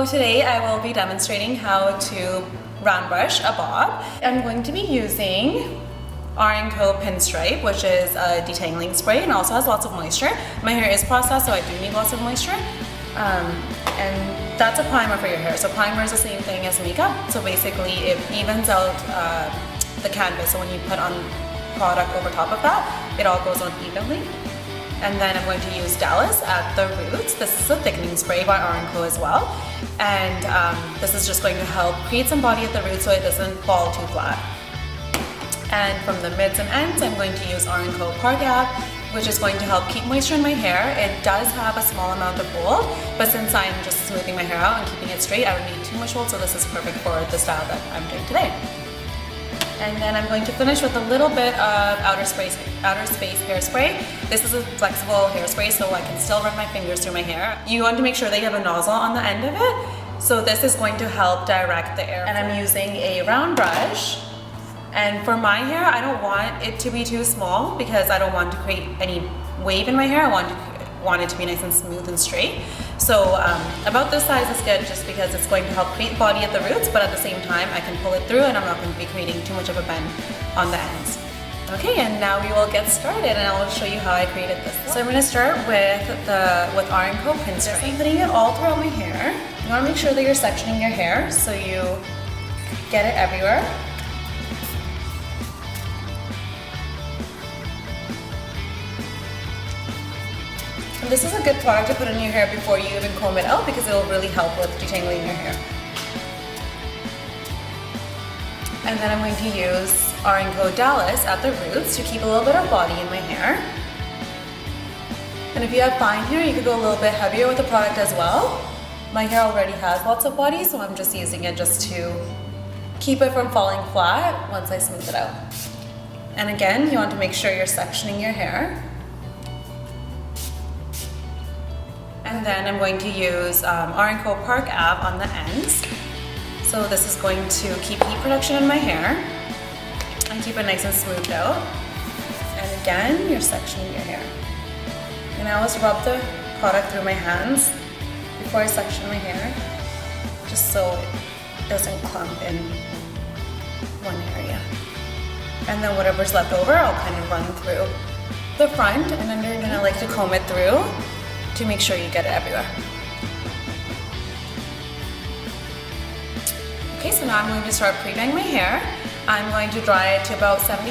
today I will be demonstrating how to round brush a bob. I'm going to be using & Co Pinstripe, which is a detangling spray and also has lots of moisture. My hair is processed, so I do need lots of moisture. And that's a primer for your hair. So primer is the same thing as makeup. So basically it evens out the canvas. So when you put on product over top of that, it all goes on evenly. And then I'm going to use Dallas at the roots. This is a thickening spray by & Co as well. And this is just going to help create some body at the roots so it doesn't fall too flat. And from the mids and ends, I'm going to use & Co Park Ave, which is going to help keep moisture in my hair. It does have a small amount of hold, but since I'm just smoothing my hair out and keeping it straight, I don't need too much hold, so this is perfect for the style that I'm doing today. And then I'm going to finish with a little bit of Outerspace hairspray. This is a flexible hairspray, so I can still run my fingers through my hair. You want to make sure that you have a nozzle on the end of it. So this is going to help direct the air. And I'm using a round brush. And for my hair, I don't want it to be too small because I don't want to create any wave in my hair. I want it to be nice and smooth and straight. So about this size is good just because it's going to help create body at the roots, but at the same time I can pull it through and I'm not going to be creating too much of a bend on the ends. Okay, and now we will get started and I will show you how I created this look. So I'm going to start with & Co Pinstripe. I'm putting it all throughout my hair. You want to make sure that you're sectioning your hair so you get it everywhere. This is a good product to put in your hair before you even comb it out because it will really help with detangling your hair. And then I'm going to use & Co Dallas at the roots to keep a little bit of body in my hair. And if you have fine hair, you could go a little bit heavier with the product as well. My hair already has lots of body, so I'm just using it just to keep it from falling flat once I smooth it out. And again, you want to make sure you're sectioning your hair. And then I'm going to use & Co Park Ave on the ends. So this is going to keep heat production in my hair and keep it nice and smoothed out. And again, you're sectioning your hair. And I always rub the product through my hands before I section my hair, just so it doesn't clump in one area. And then whatever's left over, I'll kind of run through the front, and then you're gonna like to comb it through to make sure you get it everywhere. Okay, so now I'm going to start pre-dyeing my hair. I'm going to dry it to about 75%,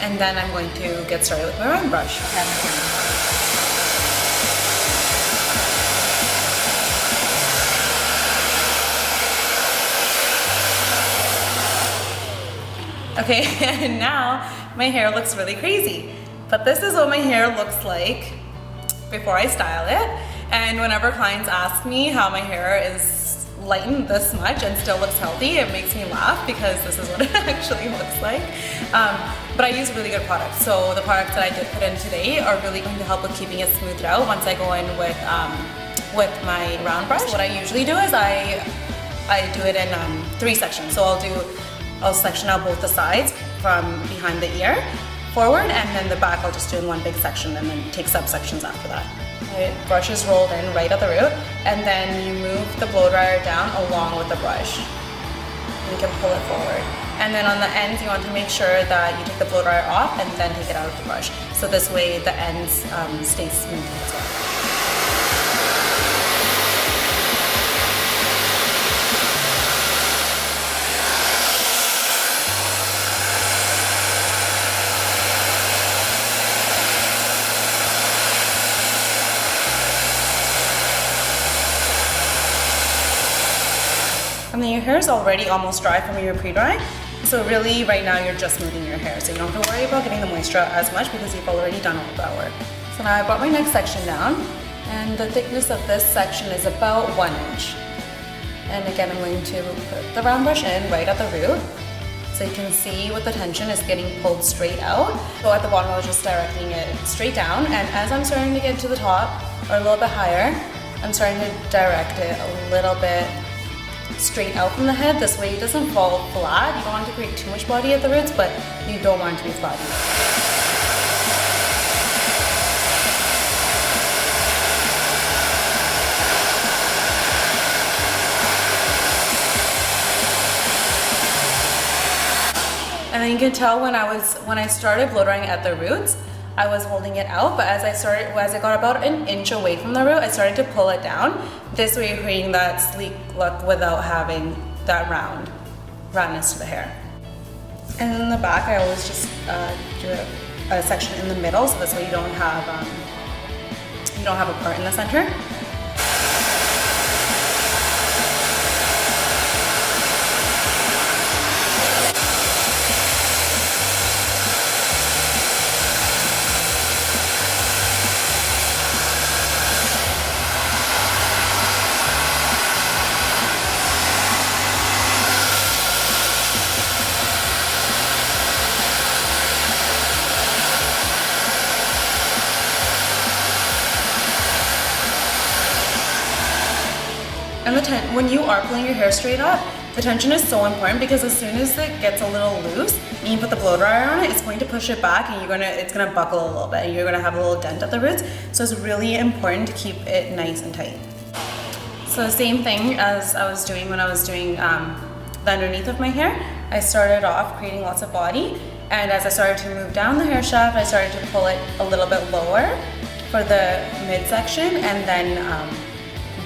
and then I'm going to get started with my round brush. Okay, and now my hair looks really crazy, but this is what my hair looks like before I style it. And whenever clients ask me how my hair is lightened this much and still looks healthy, it makes me laugh because this is what it actually looks like. But I use really good products. So the products that I did put in today are really going to help with keeping it smoothed out once I go in with my round brush. So what I usually do is I do it in 3 sections. So I'll section out both the sides from behind the ear, forward, and then the back I'll just do in one big section and then take subsections after that. The brush is rolled in right at the root, and then you move the blow dryer down along with the brush. You can pull it forward. And then on the ends, you want to make sure that you take the blow dryer off and then take it out of the brush. So this way the ends stay smooth as well. And then your hair is already almost dry from your pre-dry. So really right now you're just smoothing your hair. So you don't have to worry about getting the moisture as much because you've already done all of that work. So now I brought my next section down, and the thickness of this section is about 1 inch. And again, I'm going to put the round brush in right at the root. So you can see with the tension is getting pulled straight out. So at the bottom I was just directing it straight down, and as I'm starting to get to the top or a little bit higher, I'm starting to direct it a little bit straight out from the head. This way it doesn't fall flat. You don't want to create too much body at the roots, but you don't want it to be flat either. can tell when I started blow drying at the roots, I was holding it out, but as I got about an inch away from the root, I started to pull it down. This way you're creating that sleek look without having that roundness to the hair. And in the back, I always just do a section in the middle, so this way you don't have a part in the center. And when you are pulling your hair straight up, the tension is so important because as soon as it gets a little loose and you put the blow dryer on it, it's going to push it back and it's gonna buckle a little bit and you're gonna have a little dent at the roots. So it's really important to keep it nice and tight. So the same thing as I was doing when I was doing the underneath of my hair, I started off creating lots of body, and as I started to move down the hair shaft, I started to pull it a little bit lower for the midsection, and then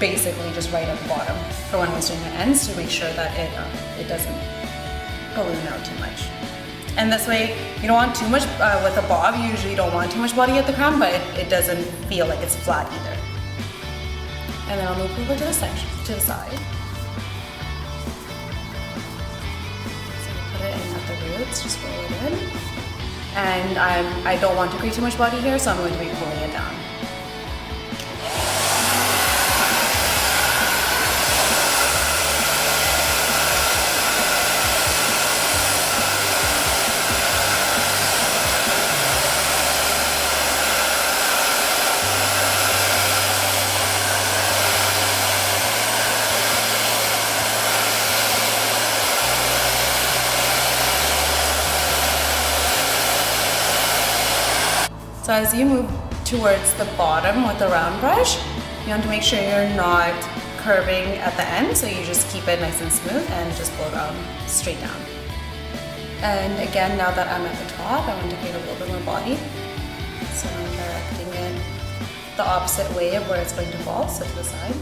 basically just right at the bottom for when I was doing the ends to make sure that it doesn't balloon out too much. And this way, you don't want too much, with a bob, you usually don't want too much body at the crown, but it doesn't feel like it's flat either. And then I'll move over to the side. So put it in at the roots, just roll it in. And I don't want to create too much body here, so I'm going to be pulling it down. So as you move towards the bottom with the round brush, you want to make sure you're not curving at the end, so you just keep it nice and smooth and just blow down straight down. And again, now that I'm at the top, I want to create a little bit more body. So I'm directing it the opposite way of where it's going to fall, so to the side.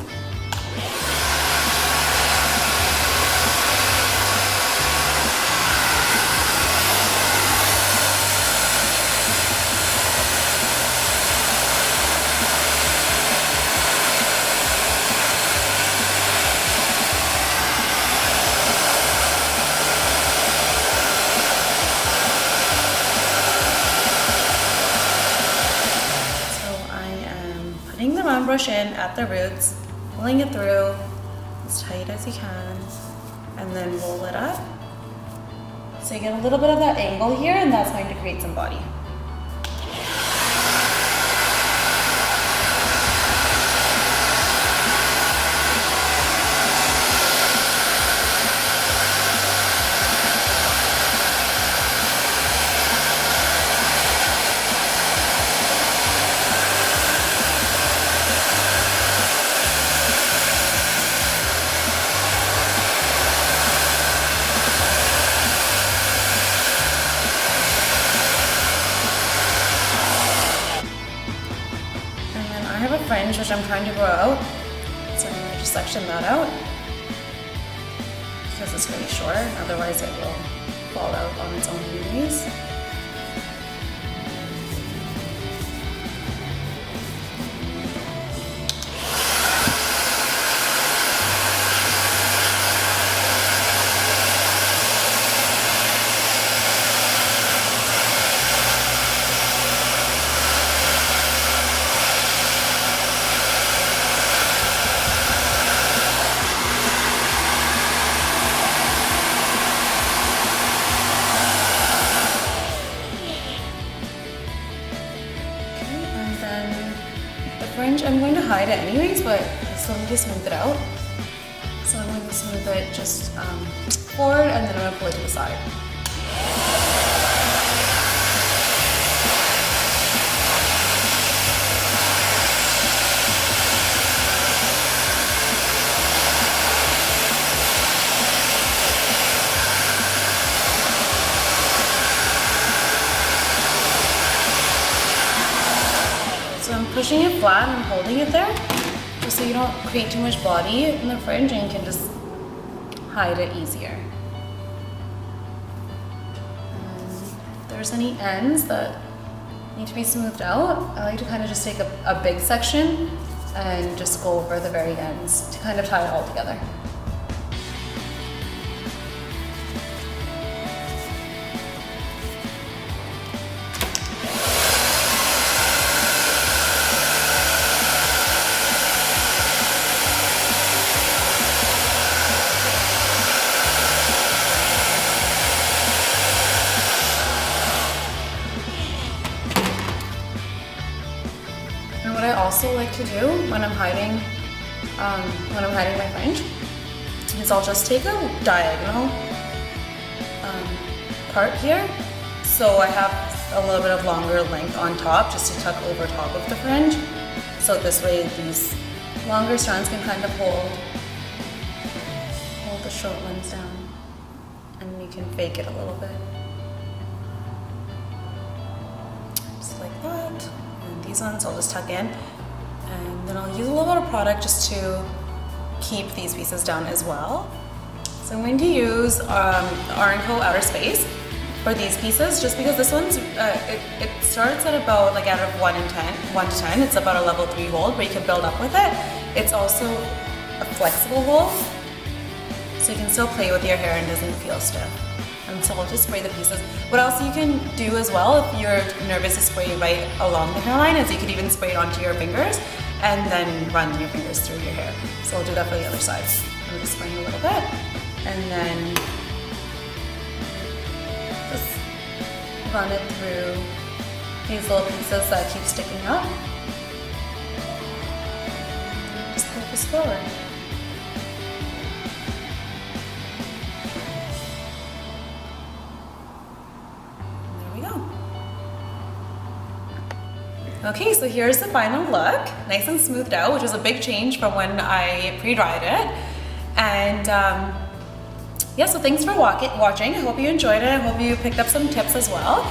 Brush in at the roots, pulling it through as tight as you can, and then roll it up. So you get a little bit of that angle here, and that's going to create some body. Fringe, which I'm trying to grow out, so I'm going to just section that out because it's really short, otherwise it will fall out on its own knees. I'm going to hide it anyways, but I still need to smooth it out. So I'm going to smooth it just forward, and then I'm going to pull it to the side. it flat and holding it there, just so you don't create too much body in the fringe and you can just hide it easier. If there's any ends that need to be smoothed out, I like to kind of just take a big section and just go over the very ends to kind of tie it all together. What I also like to do when I'm hiding my fringe is I'll just take a diagonal part here, so I have a little bit of longer length on top just to tuck over top of the fringe. So this way these longer strands can kind of hold the short ones down, and you can fake it a little bit. Just like that. These ones I'll just tuck in, and then I'll use a little bit of product just to keep these pieces down as well. So I'm going to use R&Co Outerspace for these pieces, just because this one's it starts at about like out of 1 to 10, it's about a level 3 hold where you can build up with it. It's also a flexible hold, so you can still play with your hair and it doesn't feel stiff. And so I'll just spray the pieces. What else you can do as well, if you're nervous to spray right along the hairline, is you could even spray it onto your fingers and then run your fingers through your hair. So I'll do that for the other side. I'm just spraying a little bit, and then just run it through these little pieces that keep sticking up. Just focus forward. Okay, so here's the final look, nice and smoothed out, which was a big change from when I pre-dried it. And yeah, so thanks for watching. I hope you enjoyed it. I hope you picked up some tips as well.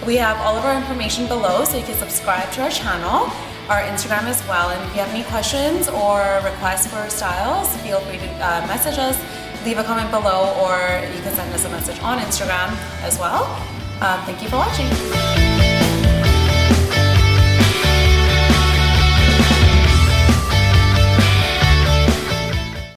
We have all of our information below, so you can subscribe to our channel, our Instagram as well. And if you have any questions or requests for styles, feel free to message us, leave a comment below, or you can send us a message on Instagram as well. Thank you for watching.